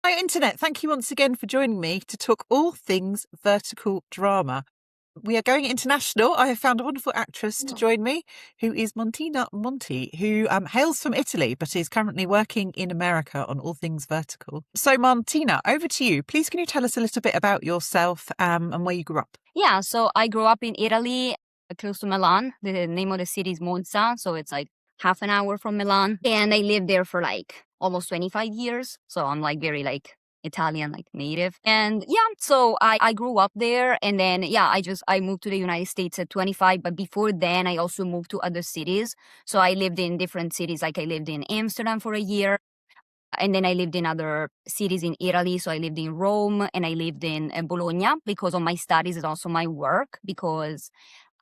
Hi, Internet. Thank you once again for joining me to talk all things vertical drama. We are going international. I have found a wonderful actress to join me, who is Martina Monti, who hails from Italy but is currently working in America on all things vertical. So, Martina, over to you. Please, can you tell us a little bit about yourself and where you grew up? Yeah, so I grew up in Italy, close to Milan. The name of the city is Monza, so it's like half an hour from Milan. And I lived there for like almost 25 years. So I'm like very like Italian, like native. And yeah, so I grew up there. And then, yeah, I moved to the United States at 25. But before then, I also moved to other cities. So I lived in different cities. Like I lived in Amsterdam for a year. And then I lived in other cities in Italy. So I lived in Rome and I lived in Bologna because of my studies and also my work. Because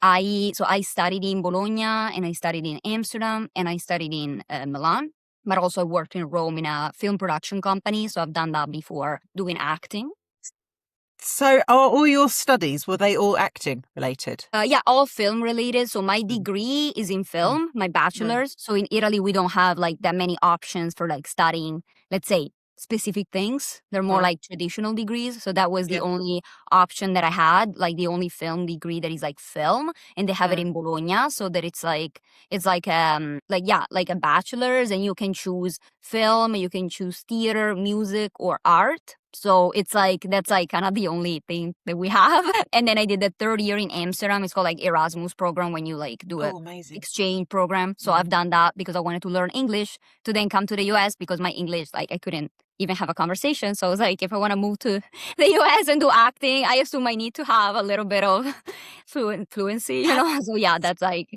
I studied in Bologna and I studied in Amsterdam and I studied in Milan. But also I worked in Rome in a film production company. So I've done that before, doing acting. So, are all your studies, were they all acting related? Yeah, all film related. So my Mm. degree is in Mm. film, my Right. bachelor's. So in Italy, we don't have like that many options for like studying, let's say, specific things. They're more Right. like traditional degrees. So that was the Yeah. only option that I had, like the only film degree that is like film, and they have it Yeah. in Bologna. So that it's like yeah, like a bachelor's, and you can choose film, you can choose theater, music, or art. So it's like that's like kind of the only thing that we have. And then I did the third year in Amsterdam. It's called like Erasmus program when you like do a Oh, amazing. exchange program. So I've done that because I wanted to learn English to then come to the US because my English, like I couldn't even have a conversation. So I was like, if I want to move to the US and do acting, I assume I need to have a little bit of fluency, you know? So yeah, that's like.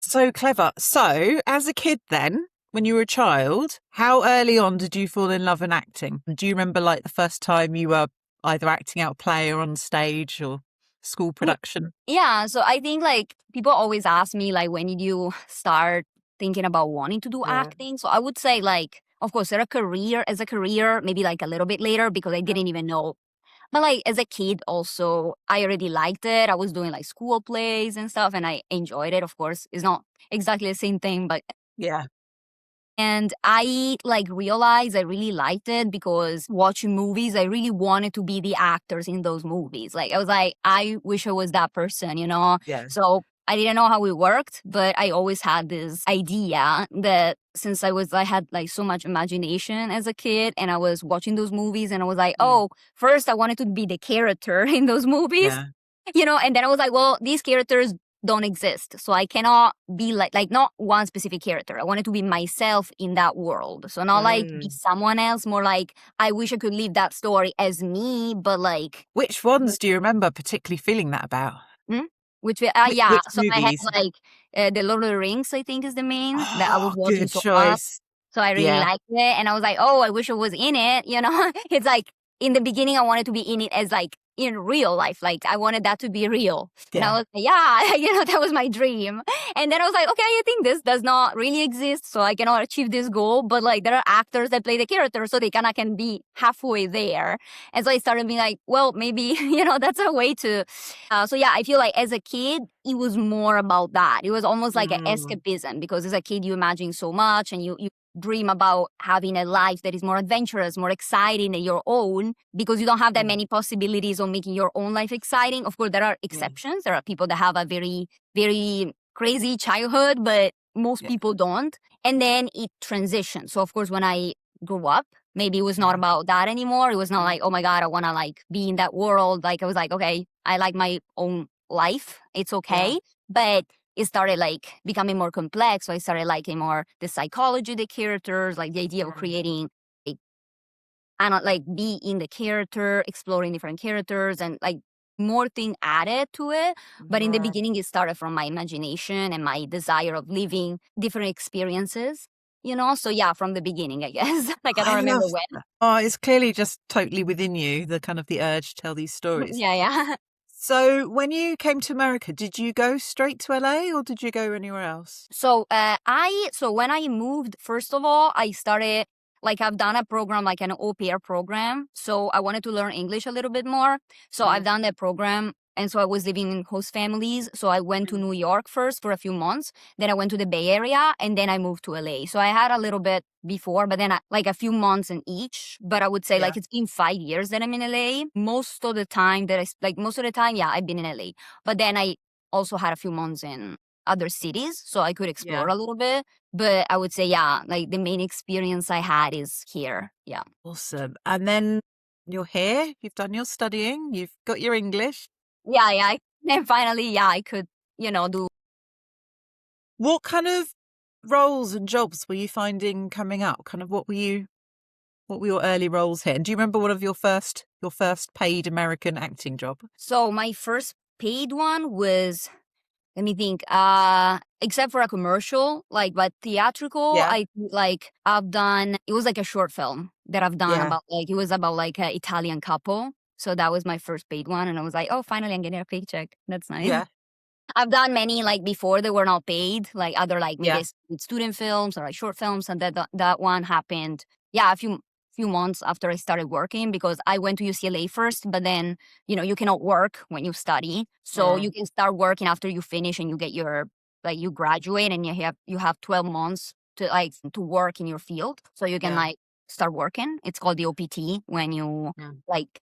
So clever. So, as a kid then, when you were a child, how early on did you fall in love in acting? Do you remember like the first time you were either acting out a play or on stage or school production? Yeah, so I think like people always ask me like when did you start thinking about wanting to do Yeah. acting? So I would say like of course as a career, maybe like a little bit later because I didn't even know. But like as a kid also I already liked it. I was doing like school plays and stuff and I enjoyed it, of course. It's not exactly the same thing, but Yeah. and I like realized I really liked it because watching movies, I really wanted to be the actors in those movies. Like I was like, I wish I was that person, you know? Yeah. So I didn't know how it worked, but I always had this idea that since I had like so much imagination as a kid and I was watching those movies and I was like, oh, first I wanted to be the character in those movies, Yeah. you know, and then I was like, well, these characters don't exist. So I cannot be like not one specific character. I wanted to be myself in that world. So not like be someone else, more like I wish I could live that story as me, but like Which ones do you remember particularly feeling that about? hmm? Which Yeah. So I had movies? like the Lord of the Rings, I think is the main that I was Oh, watching good so much. choice. So I really Yeah. liked it. And I was like, oh, I wish I was in it. You know, it's like in the beginning, I wanted to be in it as like in real life. Like I wanted that to be real. And I Yeah. was like, yeah, you know, that was my dream. And then I was like, okay, I think this does not really exist. So I cannot achieve this goal. But like there are actors that play the character. So they kind of can be halfway there. And so I started being like, well, maybe, you know, that's a way to. So yeah, I feel like as a kid, it was more about that. It was almost like an escapism because as a kid, you imagine so much and you dream about having a life that is more adventurous, more exciting than your own because you don't have that many possibilities of making your own life exciting. Of course, there are exceptions. There are people that have a very, very crazy childhood, but most people don't. And then it transitions. So of course, when I grew up, maybe it was not about that anymore. It was not like, oh my God, I want to like be in that world. Like I was like, okay, I like my own life. It's okay. But it started like becoming more complex. So I started liking more the psychology of the characters, like the idea of creating and like be in the character, exploring different characters and like more thing added to it. But in the beginning, it started from my imagination and my desire of living different experiences, you know? So yeah, from the beginning, I guess. Like I don't I love remember when. that. Oh, it's clearly just totally within you, the kind of the urge to tell these stories. Yeah, yeah. So when you came to America, did you go straight to LA or did you go anywhere else? So so when I moved, first of all, I started like I've done a program like an au pair program. So I wanted to learn English a little bit more. So I've done that program And so I was living in host families. So I went to New York first for a few months. Then I went to the Bay Area, and then I moved to LA. So I had a little bit before, but then like a few months in each. But I would say like it's been 5 years that I'm in LA. Most of the time, yeah, I've been in LA. But then I also had a few months in other cities, so I could explore a little bit. But I would say, yeah, like the main experience I had is here. Yeah. Awesome. And then you're here, you've done your studying, you've got your English. Yeah. And finally, yeah, I could, do. What kind of roles and jobs were you finding coming up? Kind of what were your early roles here? And do you remember one of your first paid American acting job? So my first paid one was, let me think, except for a commercial, but theatrical, I've done, it was like a short film that I've done about it was about like an Italian couple. So that was my first paid one. And I was like, oh, finally I'm getting a paycheck. That's nice. Yeah. I've done many before they were not paid, other maybe student films or short films. And that one happened, a few months after I started working, because I went to UCLA first, but then, you cannot work when you study. So you can start working after you finish and you get your, you graduate, and you have 12 months to work in your field. So you can start working. It's called the OPT. When you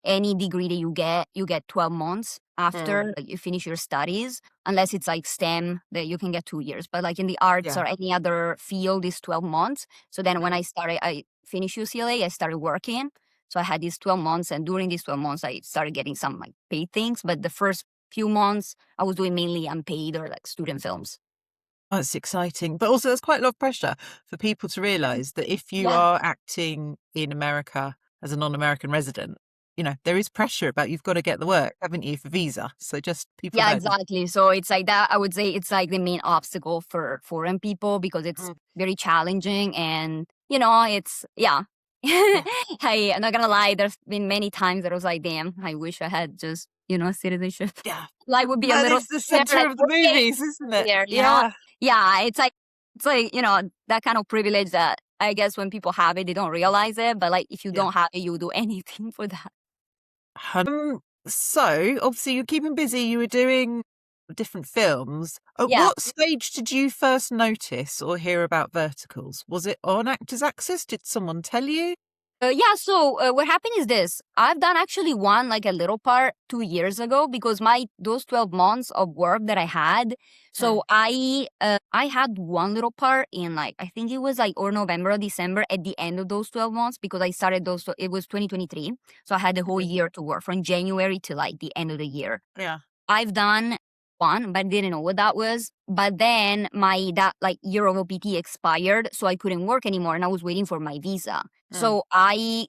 any degree that you get 12 months after you finish your studies, unless it's STEM that you can get 2 years. But in the arts or any other field is 12 months. So then when I finished UCLA, I started working. So I had these 12 months, and during these 12 months, I started getting some paid things. But the first few months, I was doing mainly unpaid or student films. Oh, it's exciting. But also there's quite a lot of pressure for people to realize that if you are acting in America as a non-American resident, there is pressure about you've got to get the work, haven't you, for visa. So just people know. Exactly. So it's that. I would say it's the main obstacle for foreign people, because it's very challenging, and it's I'm not gonna lie, there's been many times that I was like, damn, I wish I had just citizenship. Yeah. Would be a little. It's the center of the movies, isn't it? Here, yeah. It's that kind of privilege that I guess when people have it, they don't realize it. But if you don't have it, you would do anything for that. So obviously you're keeping busy. You were doing different films. At what stage did you first notice or hear about verticals? Was it on Actors Access? Did someone tell you? So what happened is this. I've done actually one, a little part 2 years ago, because those 12 months of work that I had. So I had one little part in I think it was or November or December at the end of those 12 months, because I started it was 2023. So I had the whole year to work from January to the end of the year. Yeah. I've done one, but I didn't know what that was. But then that year of OPT expired, so I couldn't work anymore, and I was waiting for my visa. So I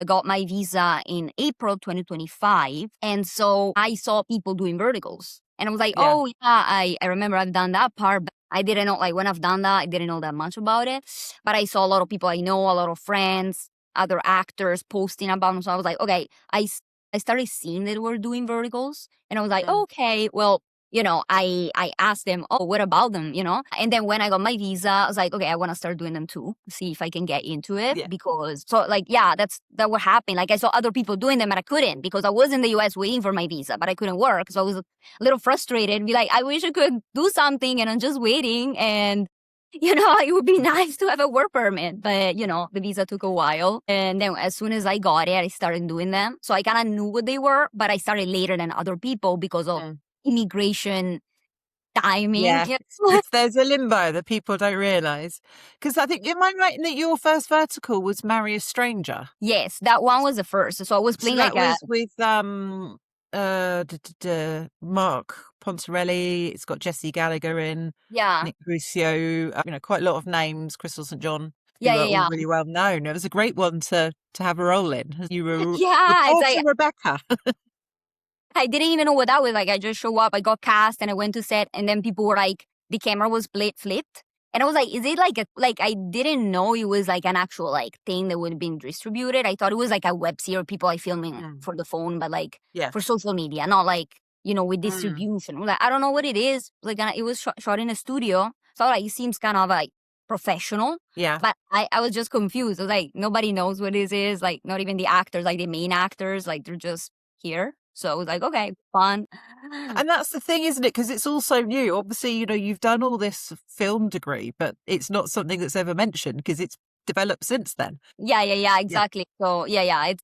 got my visa in April 2025, and so I saw people doing verticals, and I was like, oh yeah, I remember I've done that part, but I didn't know when I've done that, I didn't know that much about it. But I saw a lot of people I know, a lot of friends, other actors posting about them. So I was like, okay, I started seeing that they were doing verticals, and I was like, okay, well, I asked them, oh, what about them, And then when I got my visa, I was like, okay, I want to start doing them too, see if I can get into it. Because, that what happened. I saw other people doing them, and I couldn't, because I was in the US waiting for my visa, but I couldn't work. So I was a little frustrated, be like, I wish I could do something, and I'm just waiting. And, it would be nice to have a work permit, but, the visa took a while. And then as soon as I got it, I started doing them. So I kind of knew what they were, but I started later than other people because of immigration timing. There's a limbo that people don't realize, because I think, am I right in that your first vertical was Marry a Stranger? Yes, that one was the first. So I was playing was with Mark Pontarelli. It's got Jesse Gallagher in, Nick Ruscio, quite a lot of names, Crystal St. John, who are all really well known. It was a great one to have a role in. You were it's Rebecca. I didn't even know what that was. I just show up, I got cast, and I went to set, and then people were like, the camera was flipped. And I was like, is it I didn't know it was an actual thing that would be distributed. I thought it was a web series, people filming for the phone, but for social media, not with distribution. I don't know what it is. It was shot in a studio. So it seems kind of professional. Yeah. But I was just confused. I was nobody knows what this is. Not even the actors, the main actors, they're just here. So it was like, okay, fun. And that's the thing, isn't it? Because it's also new. Obviously, you've done all this film degree, but it's not something that's ever mentioned because it's developed since then. Yeah, exactly. So yeah, it's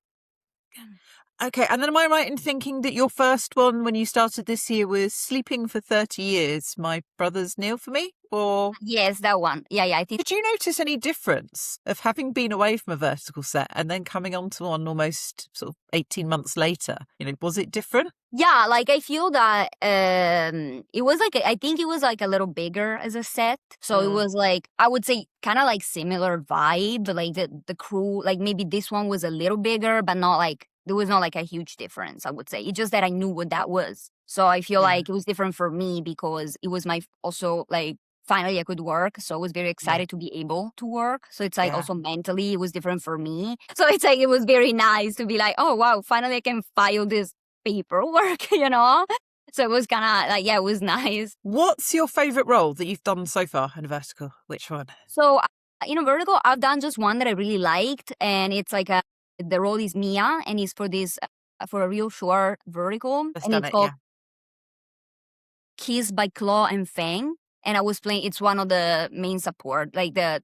Okay, and then am I right in thinking that your first one when you started this year was Sleeping for 30 Years, My Brothers Kneel for Me? Or yes, that one. Yeah, I think. did you notice any difference of having been away from a vertical set and then coming onto one almost sort of 18 months later? Was it different? Yeah, like I feel that it was like I think it was like a little bigger as a set. So it was like I would say kind of like similar vibe, but like the crew, like maybe this one was a little bigger, but not like there was not like a huge difference, I would say. It's just that I knew what that was. So I feel like it was different for me because it was my also like finally I could work. So I was very excited to be able to work. So it's like also mentally it was different for me. So it's like it was very nice to be like, oh wow, finally I can file this paperwork, So it was kind of like, yeah, it was nice. What's your favorite role that you've done so far in a vertical? Which one? So in a vertical, I've done just one that I really liked, and it's like the role is Mia, and it's for this for a real short vertical, and it's called Kiss by Claw and Fang. And I was playing. It's one of the main support, like the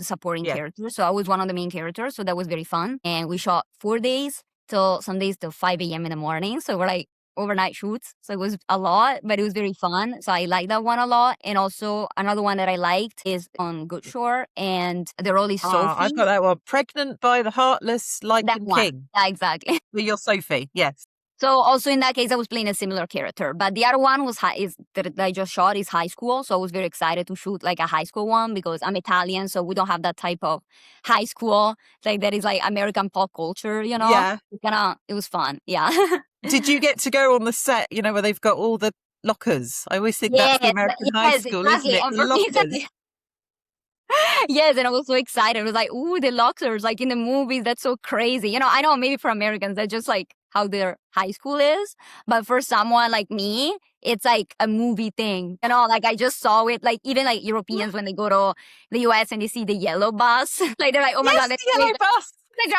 supporting characters. So I was one of the main characters. So that was very fun, and we shot 4 days till some days till 5 a.m. in the morning. So we're like overnight shoots. So it was a lot, but it was very fun. So I like that one a lot. And also another one that I liked is on Good Shore, and the role is Sophie. I've got that one. Pregnant by the Heartless Lycan King. Yeah, exactly. Well, you're Sophie, yes. So also in that case, I was playing a similar character, but the other one was that I just shot is high school. So I was very excited to shoot like a high school one because I'm Italian, so we don't have that type of high school like that is like American pop culture, Yeah. It was fun. Yeah. Did you get to go on the set, where they've got all the lockers? I always think that's the American high school, exactly. isn't it? The lockers. Yes, and I was so excited. I was like, ooh, the lockers, like in the movies, that's so crazy. I know maybe for Americans, that's just like how their high school is. But for someone like me, it's like a movie thing. Like I just saw it, like even like Europeans when they go to the US and they see the yellow bus, like they're like, oh my God, the yellow bus. The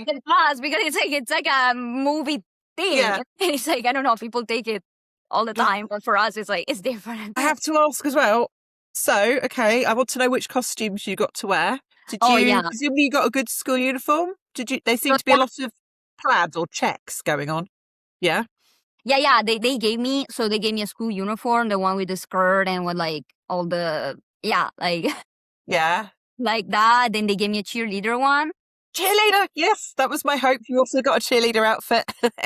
the bus because it's like a movie thing. Yeah. And it's like, I don't know, people take it all the time. But for us, it's like, it's different. I have to ask as well. So, okay, I want to know which costumes you got to wear. Presumably you got a good school uniform? There seemed to be a lot of plaids or checks going on. Yeah? Yeah, they gave me a school uniform, the one with the skirt and with like all the, like. Yeah. Like that. Then they gave me a cheerleader one. Cheerleader, yes, that was my hope. You also got a cheerleader outfit.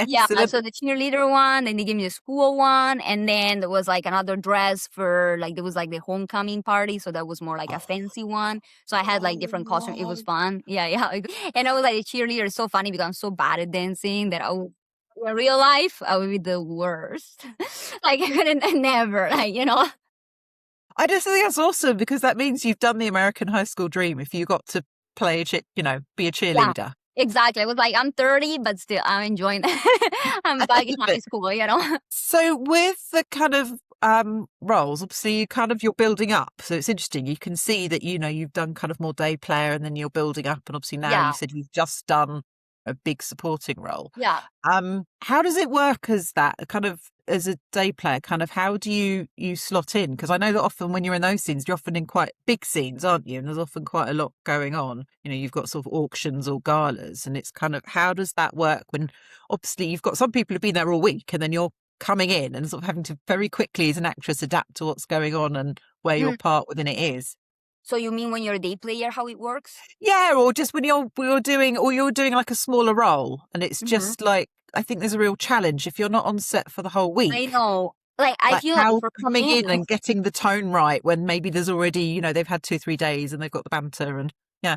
Yeah, so the cheerleader one, then they gave me the school one, and then there was like another dress for like there was like the homecoming party, so that was more like a fancy one. So I had like different costumes. It was fun. Yeah. And I was like, the cheerleader is so funny because I'm so bad at dancing that in real life I would be the worst. Like I couldn't never, like, I just think that's awesome because that means you've done the American high school dream if you got to play be a cheerleader. Yeah, exactly. I was like, I'm 30, but still I'm enjoying that. I'm back in high school, So with the kind of roles, obviously you're building up. So it's interesting. You can see that, you've done kind of more day player and then you're building up. And obviously now you said you've just done a big supporting role. Yeah. How does it work as that kind of as a day player? Kind of how do you slot in? Because I know that often when you're in those scenes, you're often in quite big scenes, aren't you? And there's often quite a lot going on. You've got sort of auctions or galas, and it's kind of how does that work when obviously you've got some people who've been there all week, and then you're coming in and sort of having to very quickly as an actress adapt to what's going on and where your part within it is. So you mean when you're a day player, how it works? Yeah, or just when you're doing like a smaller role, and it's just like I think there's a real challenge if you're not on set for the whole week. I know. Like I feel how like for coming in and getting the tone right when maybe there's already they've had 2-3 days and they've got the banter and yeah,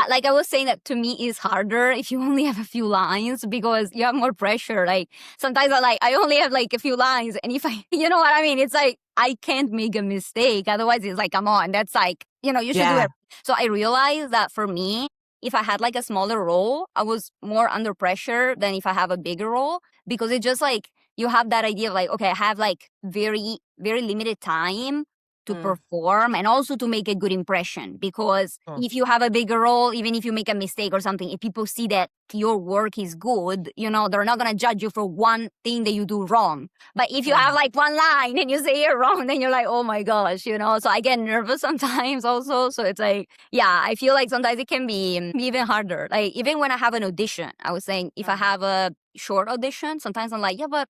like I was saying that to me is harder if you only have a few lines because you have more pressure. Like sometimes I only have like a few lines, and if I you know what I mean, it's like I can't make a mistake. Otherwise it's like, come on, that's like, you should do it. So I realized that for me, if I had like a smaller role, I was more under pressure than if I have a bigger role, because it's just like you have that idea of like, okay, I have like very, very limited time to perform and also to make a good impression. Because if you have a bigger role, even if you make a mistake or something, if people see that your work is good, you know, they're not going to judge you for one thing that you do wrong. But if you have like one line and you say it wrong, then you're like, oh my gosh, you know. So I get nervous sometimes also. So it's like, yeah, I feel like sometimes it can be even harder. Like even when I have an audition, I was saying if I have a short audition, sometimes I'm like, yeah, but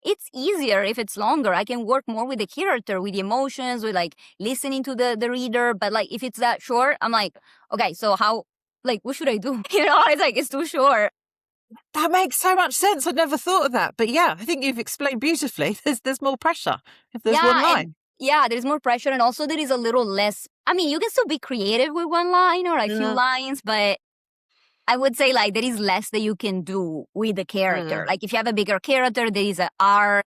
it's easier if it's longer. I can work more with the character, with the emotions, with like listening to the reader. But like if it's that short, I'm like, okay, so how, like, what should I do? You know, it's like, it's too short. That makes so much sense. I'd never thought of that. But yeah, I think you've explained beautifully. There's more pressure if there's one line. Yeah, there's more pressure. And also there is a little less, I mean, you can still be creative with one line or a few lines, but I would say like there is less that you can do with the character. Like if you have a bigger character, there is an arc,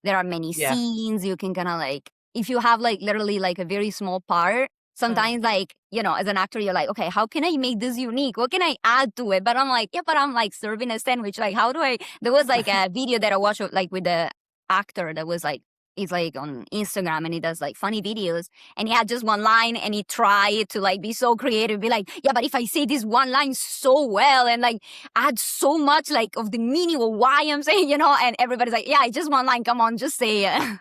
there are many scenes, you can kind of like, if you have like literally like a very small part, sometimes like, you know, as an actor, you're like, okay, how can I make this unique? What can I add to it? But I'm like, yeah, but I'm like serving a sandwich. Like, how do I, there was like a video that I watched like with the actor that was like, he's like on Instagram and he does like funny videos and he had just one line and he tried to like be so creative, be like, yeah, but if I say this one line so well and like add so much like of the meaning of why I'm saying, you know, and everybody's like, yeah, it's just one line. Come on, just say it.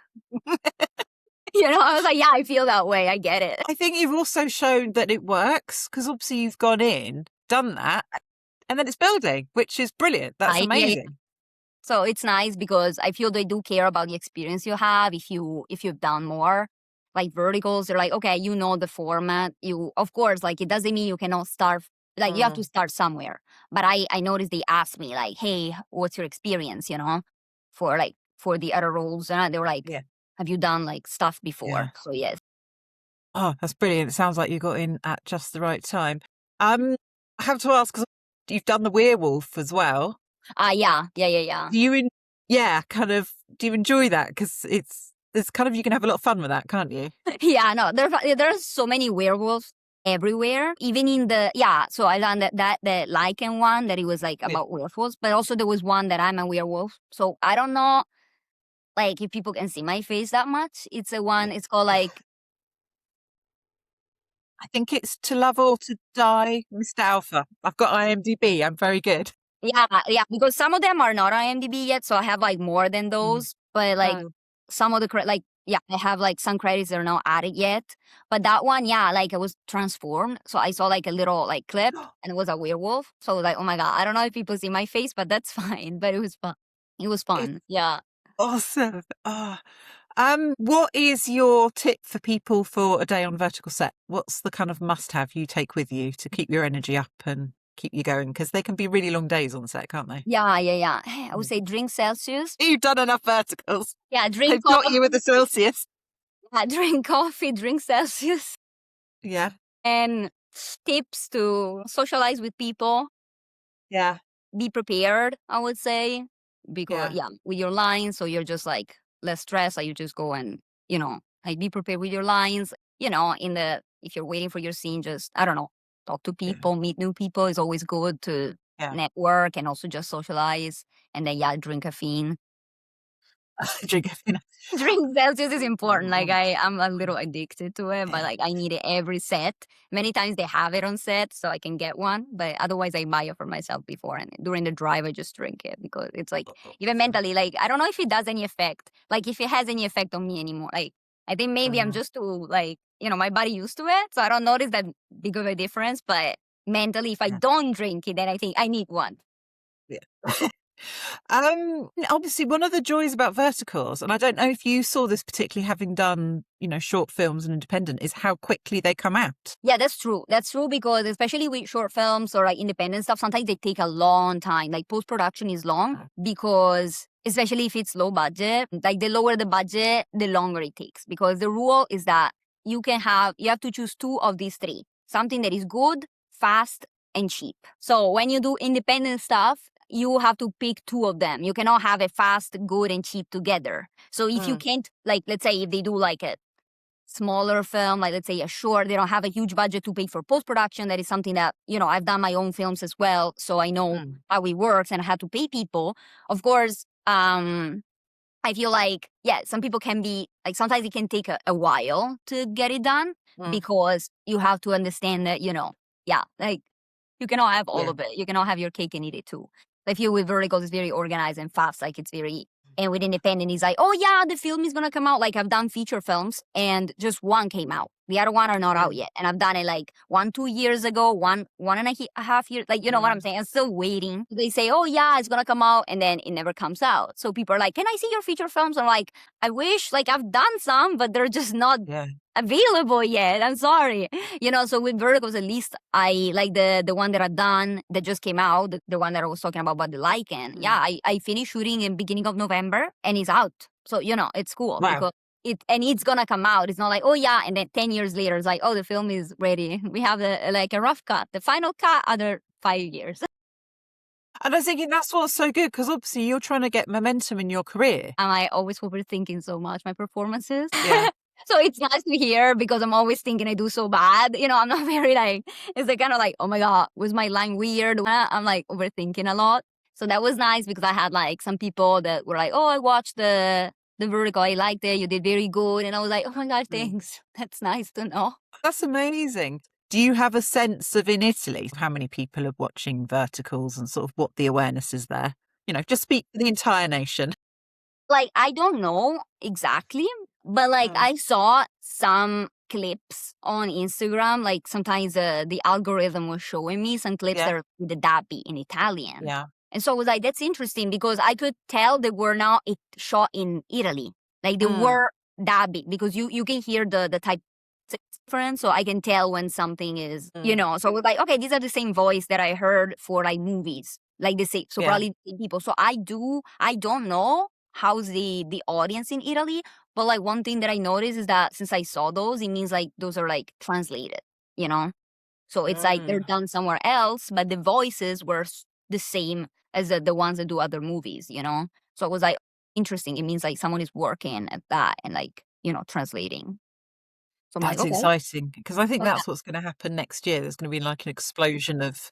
You know, I was like, yeah, I feel that way. I get it. I think you've also shown that it works because obviously you've gone in, done that, and then it's building, which is brilliant. That's amazing. So it's nice because I feel they do care about the experience you have if you've done more. Like verticals, they're like, okay, you know the format. You, of course, like it doesn't mean you cannot start, like you have to start somewhere. But I noticed they asked me like, hey, what's your experience, you know, for the other roles. And they were like, have you done like stuff before? So yes. Oh, that's brilliant. It sounds like you got in at just the right time. I have to ask, because you've done the werewolf as well. Yeah. Do you, do you enjoy that? Because it's kind of, you can have a lot of fun with that, can't you? Yeah, no, there's so many werewolves everywhere. Even in the, so I done the Lycan one that it was like about werewolves, but also there was one that I'm a werewolf. So I don't know, like if people can see my face that much. It's a one, it's called like, I think it's To Love or to Die, Mr. Alpha. I've got IMDb. I'm very good. Yeah, because some of them are not IMDb yet, so I have like more than those. But like some of the I have like some credits that are not added yet. But that one, like I was transformed. So I saw like a little like clip and it was a werewolf. So like, oh my God, I don't know if people see my face, but that's fine. But it was fun. It was fun. Yeah. Awesome. What is your tip for people for a day on vertical set? What's the kind of must-have you take with you to keep your energy up and keep you going? Because they can be really long days on set, can't they? Yeah. I would say drink Celsius. You've done enough verticals. Yeah, drink They've got you with the Celsius. Yeah, drink coffee, drink Celsius. Yeah. And tips to socialize with people. Yeah. Be prepared, I would say. Because, with your lines, so you're just like less stressed. Like you just go and, you know, like be prepared with your lines. You know, if you're waiting for your scene, just, I don't know, talk to people, meet new people. It's always good to network and also just socialize. And then, drink caffeine. Drink caffeine. Drink Celsius is important. Like I'm a little addicted to it, but like I need it every set. Many times they have it on set, so I can get one. But otherwise, I buy it for myself before, and during the drive, I just drink it because it's like even mentally, like I don't know if it does any effect. Like if it has any effect on me anymore. Like I think maybe I'm just too like my body used to it, so I don't notice that big of a difference. But mentally, if I don't drink it, then I think I need one. Yeah. Obviously one of the joys about verticals, and I don't know if you saw this particularly having done, short films and independent, is how quickly they come out. Yeah, that's true. That's true because especially with short films or like independent stuff, sometimes they take a long time. Like post-production is long because especially if it's low budget, like the lower the budget, the longer it takes. Because the rule is that you have to choose two of these three. Something that is good, fast, and cheap. So when you do independent stuff, you have to pick two of them. You cannot have a fast, good, and cheap together. So if you can't, like, let's say if they do like a smaller film, like let's say a short, they don't have a huge budget to pay for post-production. That is something that, I've done my own films as well. So I know how it works and I have to pay people. Of course, I feel like, yeah, some people can be like, sometimes it can take a while to get it done because you have to understand that, yeah, like you cannot have all Yeah. of it. You cannot have your cake and eat it too. I feel with verticals, it's very organized and fast. Like it's very, and with independent, it's like, oh yeah, the film is going to come out. Like I've done feature films and just one came out. The other one are not out yet. And I've done it like 2 years ago, one and a half years. Like, you know what I'm saying? I'm still waiting. They say, oh yeah, it's going to come out. And then it never comes out. So people are like, can I see your feature films? I'm like, I wish, like I've done some, but they're just not available yet. I'm sorry. So with verticals, at least I like the one that I've done that just came out, the one that I was talking about the lichen. Yeah, I finished shooting in beginning of November and it's out. So, it's cool because it's gonna come out. It's not like, oh yeah, and then 10 years later, it's like, oh, the film is ready. We have a rough cut, the final cut, other 5 years. And I was thinking that's what's so good, because obviously you're trying to get momentum in your career. And I always overthinking so much my performances. Yeah. So it's nice to hear because I'm always thinking I do so bad. I'm not very like, it's like kind of like, oh my God, was my line weird? I'm like overthinking a lot. So that was nice because I had like some people that were like, oh, I watched the vertical. I liked it. You did very good. And I was like, oh my God, thanks. That's nice to know. That's amazing. Do you have a sense of in Italy how many people are watching verticals and sort of what the awareness is there? Just speak for the entire nation. Like, I don't know exactly, but like I saw some clips on Instagram. Like sometimes the algorithm was showing me some clips that are with the dabby in Italian. Yeah. And so I was like, that's interesting because I could tell they were not shot in Italy. Like they were dabby because you can hear the type difference. So I can tell when something is, So I was like, okay, these are the same voice that I heard for like movies. Like the same, so probably the same people. So I don't know how's the audience in Italy, but like one thing that I noticed is that since I saw those, it means like those are like translated, So it's like they're done somewhere else, but the voices were the same as the ones that do other movies, So it was like interesting. It means like someone is working at that and like, translating. So I'm That's like, okay. exciting, because I think that's what's going to happen next year. There's going to be like an explosion of,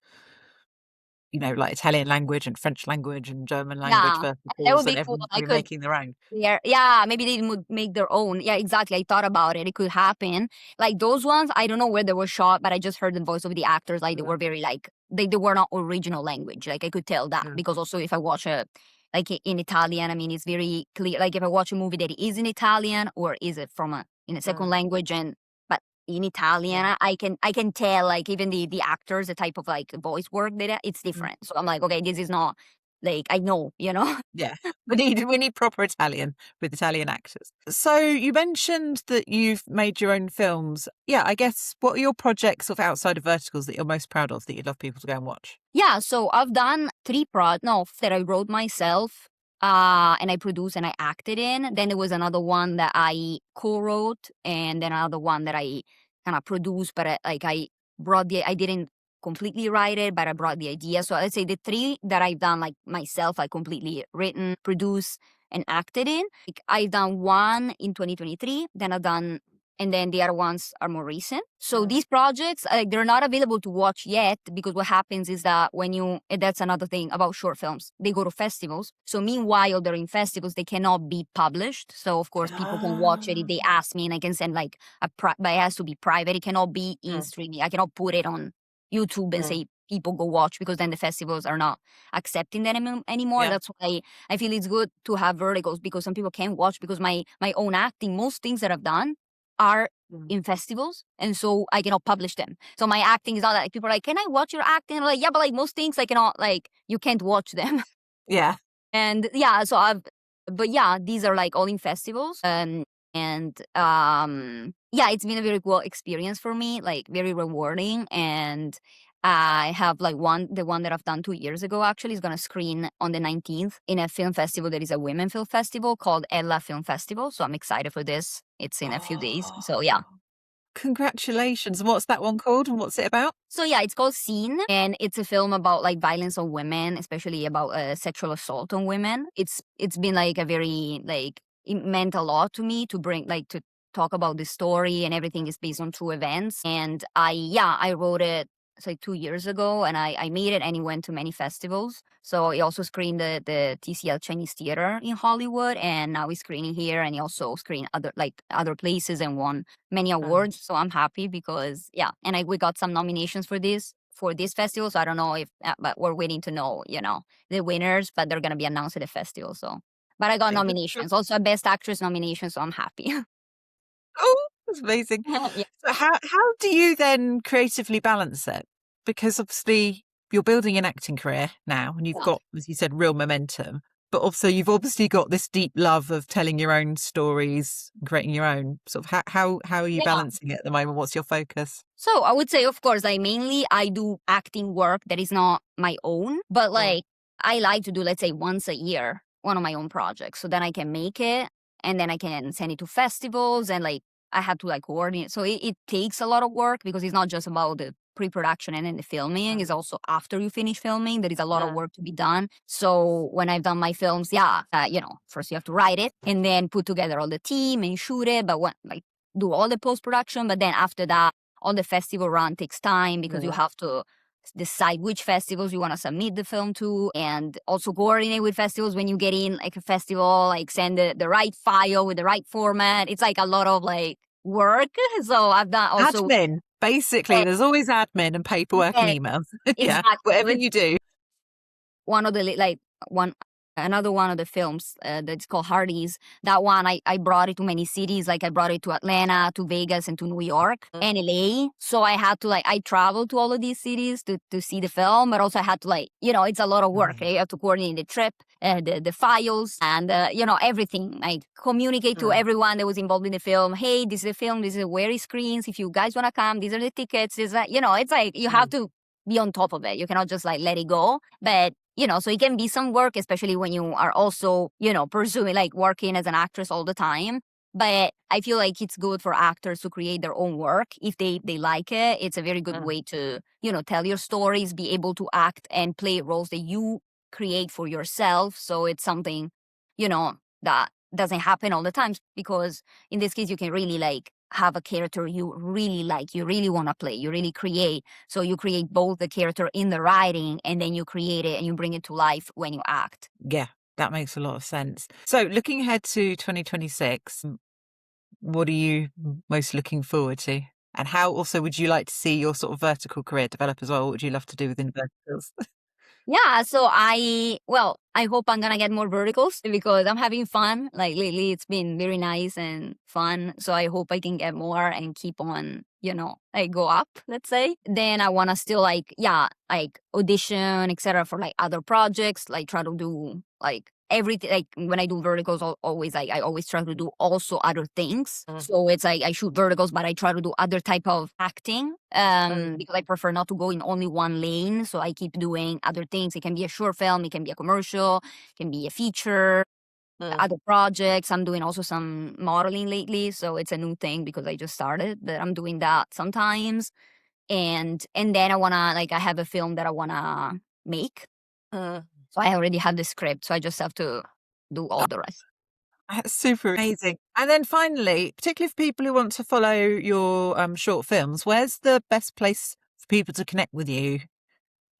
like Italian language and French language and German language that would verticals, be and cool. everyone's going to be making their own. Yeah, maybe they would make their own. Yeah, exactly. I thought about it. It could happen. Like those ones, I don't know where they were shot, but I just heard the voice of the actors. Like they were very like they were not original language. Like I could tell that because also if I watch like in Italian, I mean it's very clear. Like if I watch a movie that is in Italian or is it from in a second language but in Italian, I can tell like even the actors, the type of like voice work that it's different. So I'm like, okay, this is not like I know, Yeah, we need proper Italian with Italian actors. So you mentioned that you've made your own films. Yeah, I guess what are your projects sort of outside of verticals that you're most proud of that you'd love people to go and watch? Yeah, so I've done 3 projects that I wrote myself. And I produced and I acted in. Then there was another one that I co-wrote, and then another one that I kind of produced, but I didn't completely write it, but I brought the idea. So I'd say the 3 that I've done like myself, I completely written, produced, and acted in. Like, I've done one in 2023, then and then the other ones are more recent. So these projects, they're not available to watch yet because what happens is that that's another thing about short films, they go to festivals. So meanwhile, they're in festivals, they cannot be published. So of course, people can watch it if they ask me and I can send like but it has to be private. It cannot be in streaming. I cannot put it on YouTube and say, people go watch because then the festivals are not accepting that anymore. Yeah. That's why I feel it's good to have verticals because some people can't watch because my own acting, most things that I've done are in festivals, and so I cannot publish them. So my acting is not like people are like, can I watch your acting? And I'm like, yeah, but like most things I cannot, like you can't watch them. Yeah. And yeah, so but yeah, these are like all in festivals. Yeah, it's been a very cool experience for me, like very rewarding. And I have like the one that I've done 2 years ago actually is going to screen on the 19th in a film festival that is a women film festival called Ella Film Festival. So I'm excited for this. It's in a few days. So yeah. Congratulations. And what's that one called and what's it about? So yeah, it's called Scene, and it's a film about like violence on women, especially about sexual assault on women. It's been like a very like, it meant a lot to me to bring like to talk about this story, and everything is based on true events. And I wrote it it's like 2 years ago, and I made it, and it went to many festivals. So he also screened the TCL Chinese Theater in Hollywood, and now he's screening here, and he also screened other places and won many awards. So I'm happy because and we got some nominations for this festival. So I don't know if, but we're waiting to know, the winners, but they're gonna be announced at the festival. So, but I got nominations, also a Best Actress nomination, so I'm happy. Oh, that's amazing. Yeah. So how do you then creatively balance it? Because obviously you're building an acting career now, and you've got, as you said, real momentum. But also you've obviously got this deep love of telling your own stories, creating your own. Sort of how are you balancing it at the moment? What's your focus? So I would say, of course, mainly I do acting work that is not my own, but like I like to do, let's say, once a year, one of my own projects. So then I can make it, and then I can send it to festivals, and like I have to like coordinate. So it takes a lot of work, because it's not just about the pre-production and then the filming. It's also after you finish filming, there is a lot of work to be done. So when I've done my films, first you have to write it and then put together all the team and shoot it, but do all the post-production. But then after that, all the festival run takes time, because you have to decide which festivals you want to submit the film to, and also coordinate with festivals when you get in like a festival, like send the right file with the right format. It's like a lot of like work. So I've done also admin. Basically, there's always admin and paperwork and emails. Exactly. Whatever you do. One of the another one of the films that's called Hardy's. That one, I brought it to many cities. Like I brought it to Atlanta, to Vegas, and to New York and LA. So I had to I traveled to all of these cities to see the film, but also I had to it's a lot of work. You have to coordinate the trip, the files, and everything. Like communicate to everyone that was involved in the film. Hey, this is a film. This is where it screens. If you guys want to come, these are the tickets. It's like you have to be on top of it. You cannot just let it go. But so it can be some work, especially when you are also, pursuing working as an actress all the time. But I feel like it's good for actors to create their own work. If they like it, it's a very good way to, tell your stories, be able to act and play roles that you create for yourself. So it's something, that doesn't happen all the time, because in this case, you can really have a character you really like, you really want to play, you really create. So you create both the character in the writing, and then you create it and you bring it to life when you act. Yeah, that makes a lot of sense. So looking ahead to 2026, what are you most looking forward to? And how also would you like to see your sort of vertical career develop as well? What would you love to do within verticals? Yeah, so I hope I'm gonna get more verticals, because I'm having fun. Like lately, it's been very nice and fun. So I hope I can get more and keep on, go up, let's say. Then I wanna still audition, etc., for other projects. Try to do everything. When I do verticals, I always try to do also other things. So it's I shoot verticals, but I try to do other type of acting, because I prefer not to go in only one lane. So I keep doing other things. It can be a short film, it can be a commercial, it can be a feature, other projects. I'm doing also some modeling lately, so it's a new thing because I just started, but I'm doing that sometimes. And then I wanna I have a film that I wanna make. So I already have the script, so I just have to do all the rest. That's super amazing. And then finally, particularly for people who want to follow your short films, where's the best place for people to connect with you?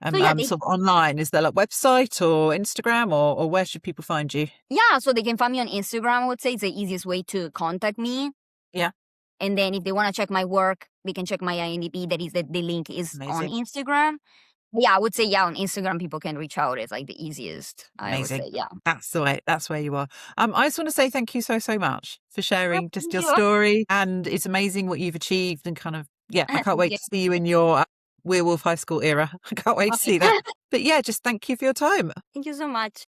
Sort of online, is there website or Instagram, or where should people find you? Yeah, so they can find me on Instagram. I would say it's the easiest way to contact me. Yeah. And then if they want to check my work, they can check my IMDb. That is the link is on Instagram. Yeah, I would say, on Instagram, people can reach out. It's the easiest. Amazing. I would say, yeah. That's the way. That's where you are. I just want to say thank you so much for sharing just your story. And it's amazing what you've achieved, and kind of, I can't wait to see you in your Werewolf High School era. I can't wait to see that. But just thank you for your time. Thank you so much.